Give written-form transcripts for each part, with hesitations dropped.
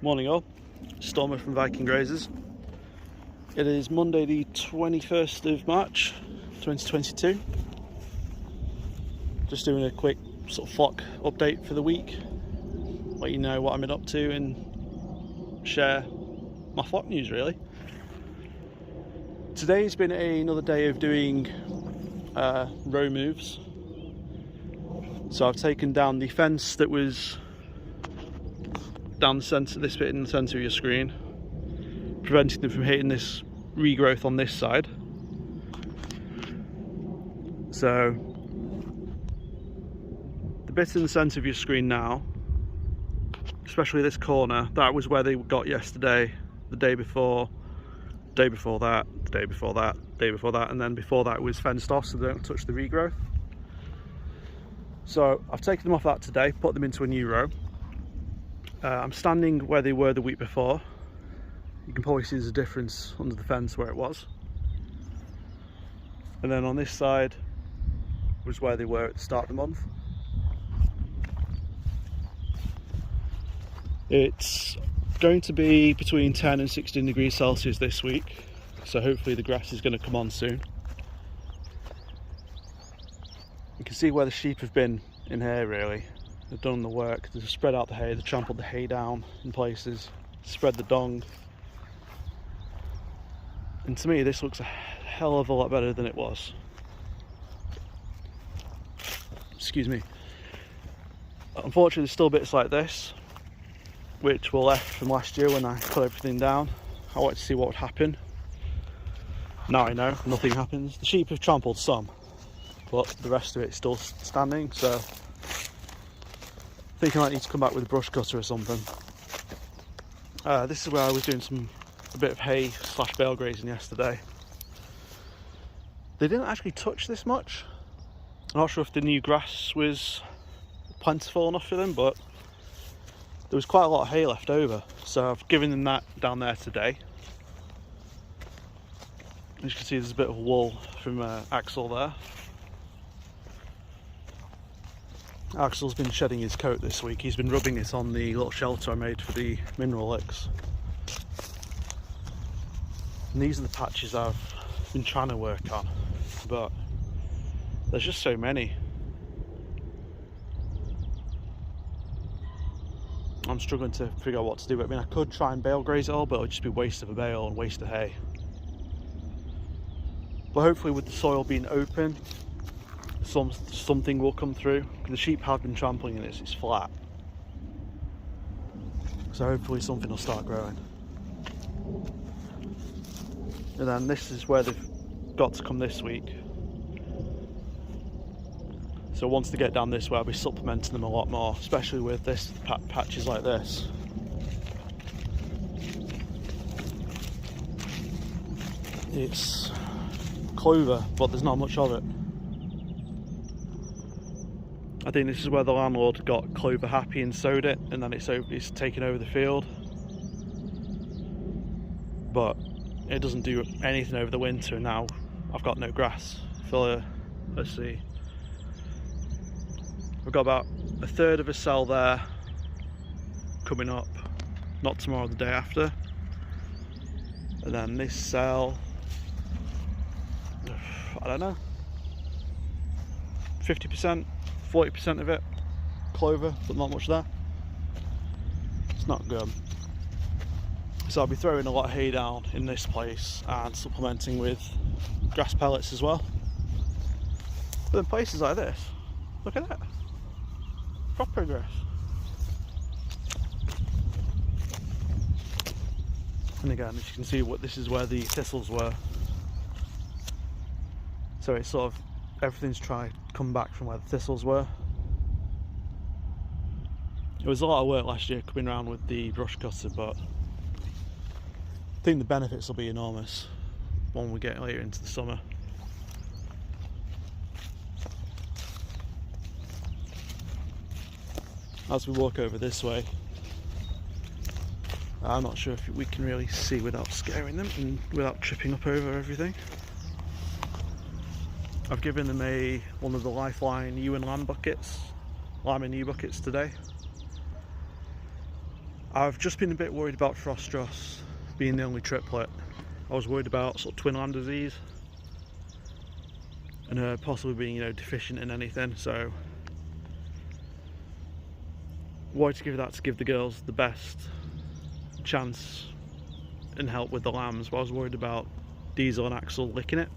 Morning all, Stormer from Viking Grazers. It is Monday the 21st of March 2022. Just doing a quick sort of flock update for the week, let you know what I'm up to and share my flock news really. Today's been another day of doing row moves. So I've taken down the fence that was down the centre, this bit in the centre of your screen, preventing them from hitting this regrowth on this side. So the bit in the centre of your screen now, especially this corner, that was where they got yesterday, the day before that, the day before that, the day before that, and then before that was fenced off so they don't touch the regrowth. So I've taken them off that today, put them into a new row. I'm standing where they were the week before. You can probably see there's a difference under the fence where it was. And then on this side was where they were at the start of the month. It's going to be between 10 and 16 degrees Celsius this week, so hopefully the grass is going to come on soon. You can see where the sheep have been in here really. They've done the work, they've spread out the hay, they've trampled the hay down in places, spread the dung. And to me this looks a hell of a lot better than it was. Excuse me. Unfortunately there's still bits like this, which were left from last year when I put everything down. I wanted to see what would happen. Now I know, nothing happens. The sheep have trampled some, but the rest of it's still standing, so I think I might need to come back with a brush cutter or something. This is where I was doing a bit of hay / bale grazing yesterday. They didn't actually touch this much. I'm not sure if the new grass was plentiful enough for them, but there was quite a lot of hay left over, so I've given them that down there today. As you can see, there's a bit of wool from Axel there. Axel's been shedding his coat this week. He's been rubbing it on the little shelter I made for the mineral licks. And these are the patches I've been trying to work on, but there's just so many. I'm struggling to figure out what to do. I mean, I could try and bale graze it all, but it would just be waste of a bale and waste of hay. But hopefully with the soil being open, something will come through. The sheep have been trampling in this, it's flat. So hopefully something will start growing. And then this is where they've got to come this week. So once they get down this way, I'll be supplementing them a lot more, especially with this patches like this. It's clover, but there's not much of it. I think this is where the landlord got clover happy and sowed it, and then it's taken over the field. But it doesn't do anything over the winter, and now I've got no grass. Let's see. I've got about a third of a cell there coming up, not tomorrow, the day after. And then this cell, I don't know, 50%, 40% of it clover, but not much there. It's not good. So I'll be throwing a lot of hay down in this place and supplementing with grass pellets as well. But in places like this, look at that, proper grass. And again, as you can see, this is where the thistles were. So it's sort of, everything's tried to come back from where the thistles were. It was a lot of work last year coming around with the brush cutter, but I think the benefits will be enormous when we get later into the summer. As we walk over this way, I'm not sure if we can really see without scaring them and without tripping up over everything. I've given them one of the Lifeline ewe and lamb buckets, lime and ewe buckets today. I've just been a bit worried about Frostrus being the only triplet. I was worried about sort of twin lamb disease and her possibly being, deficient in anything. So wanted to give the girls the best chance and help with the lambs, but I was worried about Diesel and Axel licking it.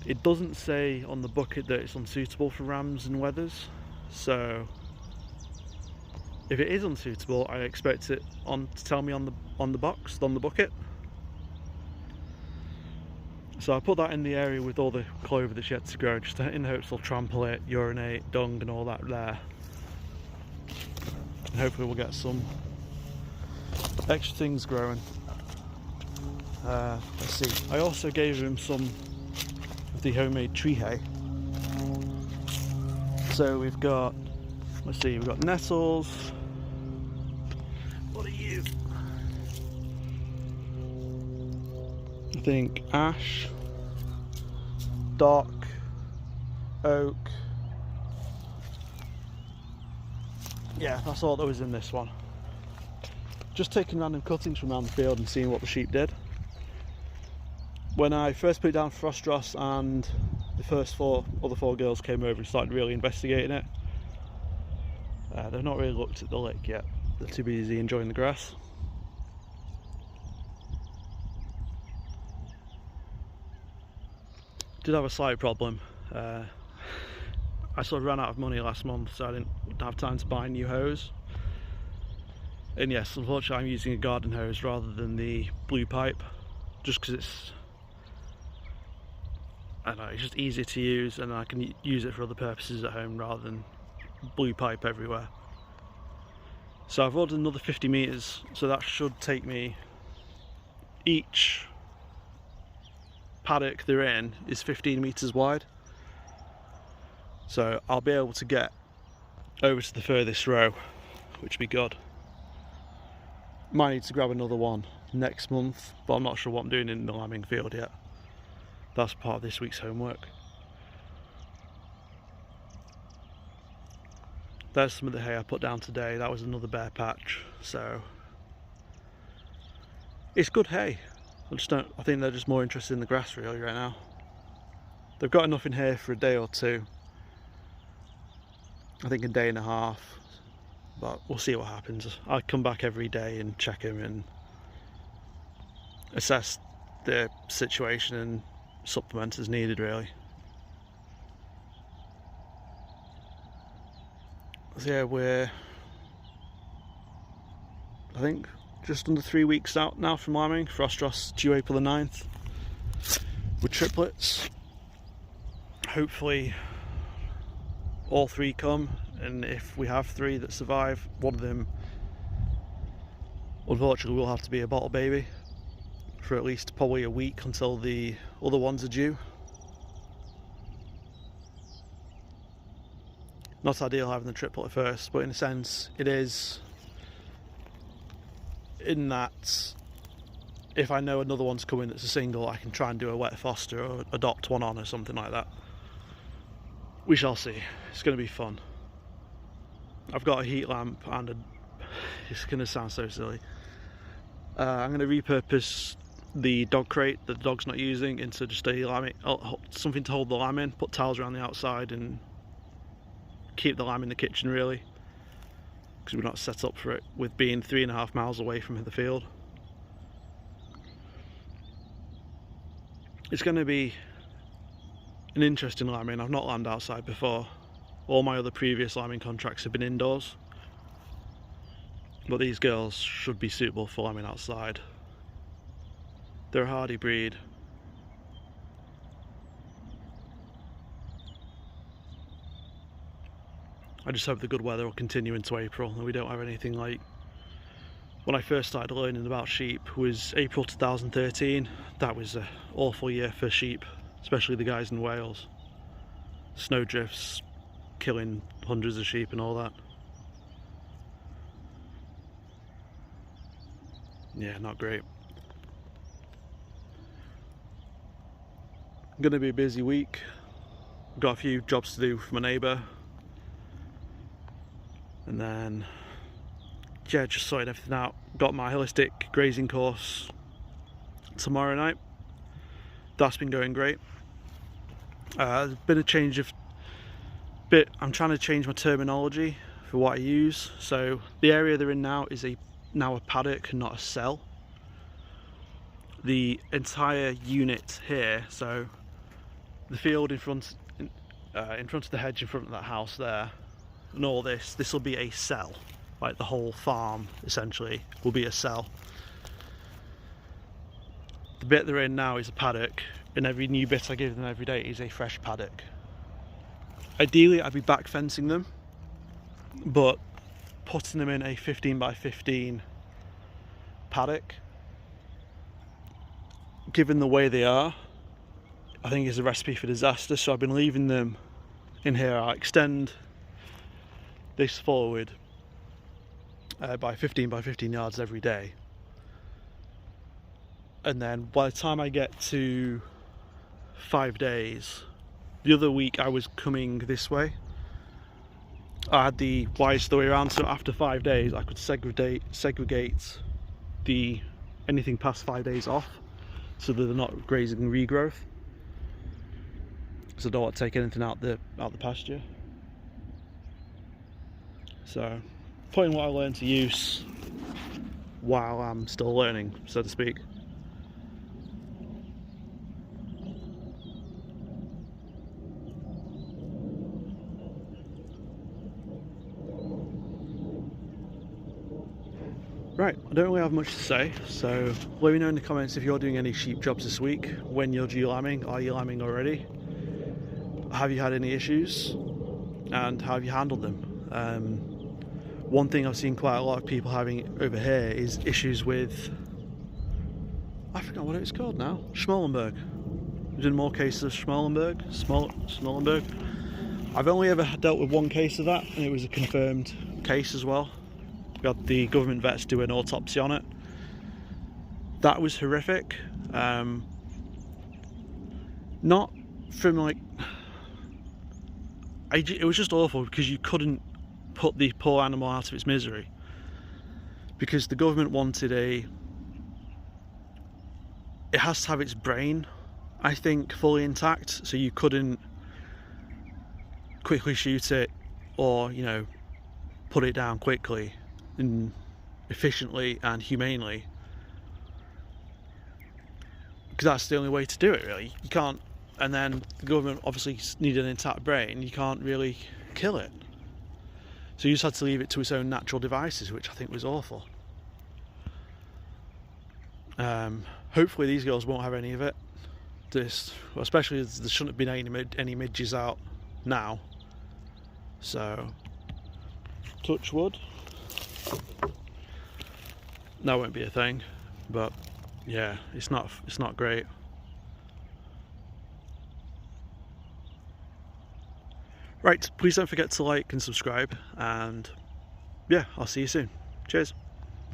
It doesn't say on the bucket that it's unsuitable for rams and wethers, so if it is unsuitable, I expect it to tell me on the bucket. So I put that in the area with all the clover that's yet to grow, just in the hopes they'll trample it, urinate, dung and all that there. And hopefully we'll get some extra things growing. Let's see, I also gave him some of the homemade tree hay. So we've got, we've got nettles. What are you? I think ash, dock, oak. Yeah, that's all that was in this one. Just taking random cuttings from around the field and seeing what the sheep did. When I first put it down for Frostrus and the other four girls came over and started really investigating it, they've not really looked at the lick yet. They're too busy enjoying the grass. Did have a slight problem. I sort of ran out of money last month, so I didn't have time to buy a new hose. And yes, unfortunately I'm using a garden hose rather than the blue pipe, just because it's just easier to use and I can use it for other purposes at home rather than blue pipe everywhere. So I've ordered another 50 metres, so that should take me, each paddock they're in is 15 metres wide. So I'll be able to get over to the furthest row, which would be good. Might need to grab another one next month, but I'm not sure what I'm doing in the lambing field yet. That's part of this week's homework. There's some of the hay I put down today. That was another bare patch, so it's good hay. I think they're just more interested in the grass really right now. They've got enough in here for a day or two. I think a day and a half, but we'll see what happens. I come back every day and check them and assess the situation and supplement as needed really. So yeah, we're, I think, just under 3 weeks out now from lambing. Frostrus due April the 9th with triplets. Hopefully all three come, and if we have three that survive, one of them unfortunately will have to be a bottle baby for at least probably a week until the other ones are due. Not ideal having the triplet at first, but in a sense it is, in that if I know another one's coming that's a single, I can try and do a wet foster or adopt one on or something like that. We shall see. It's going to be fun. I've got a heat lamp and it's going to sound so silly. I'm going to repurpose the dog crate that the dog's not using into just a lamb, something to hold the lamb in, put towels around the outside and keep the lamb in the kitchen really, because we're not set up for it with being 3.5 miles away from the field. It's going to be an interesting lambing. I've not lambed outside before. All my other previous lambing contracts have been indoors, but these girls should be suitable for lambing outside. They're a hardy breed. I just hope the good weather will continue into April and we don't have anything like when I first started learning about sheep was April 2013. That was an awful year for sheep, especially the guys in Wales. Snowdrifts killing hundreds of sheep and all that. Yeah, not great. Gonna be a busy week. Got a few jobs to do for my neighbour. And then yeah, just sorting everything out. Got my holistic grazing course tomorrow night. That's been going great. There's been a change of I'm trying to change my terminology for what I use. So the area they're in now is now a paddock and not a cell. The entire unit here, so the field in front of the hedge in front of that house there, and all this will be a cell. Like the whole farm essentially will be a cell. The bit they're in now is a paddock, and every new bit I give them every day is a fresh paddock. Ideally I'd be back fencing them, but putting them in a 15 by 15 paddock, given the way they are, I think is a recipe for disaster. So I've been leaving them in here. I'll extend this forward by 15 by 15 yards every day, and then by the time I get to 5 days, the other week I was coming this way, I had the wires the way around, so after 5 days I could segregate anything past 5 days off, so that they're not grazing regrowth. So I don't want to take anything out the pasture. So putting what I learned to use while I'm still learning, so to speak. Right, I don't really have much to say, so let me know in the comments if you're doing any sheep jobs this week, when you're due lambing. Are you lambing already? Have you had any issues? And how have you handled them? One thing I've seen quite a lot of people having over here is issues with, I forgot what it's called now, Schmallenberg. There's been more cases of Schmallenberg. I've only ever dealt with one case of that, and it was a confirmed case as well. We had the government vets do an autopsy on it. That was horrific. Not from like, it was just awful because you couldn't put the poor animal out of its misery, because the government wanted it has to have its brain, I think, fully intact, so you couldn't quickly shoot it or, you know, put it down quickly and efficiently and humanely, because that's the only way to do it, really. You can't, and then the government obviously needed an intact brain, you can't really kill it, so you just had to leave it to its own natural devices, which I think was awful. Hopefully these girls won't have any of it, especially as there shouldn't have been any midges out now, so touch wood, that won't be a thing. But yeah, it's not great. Right, please don't forget to like and subscribe, and yeah, I'll see you soon. Cheers.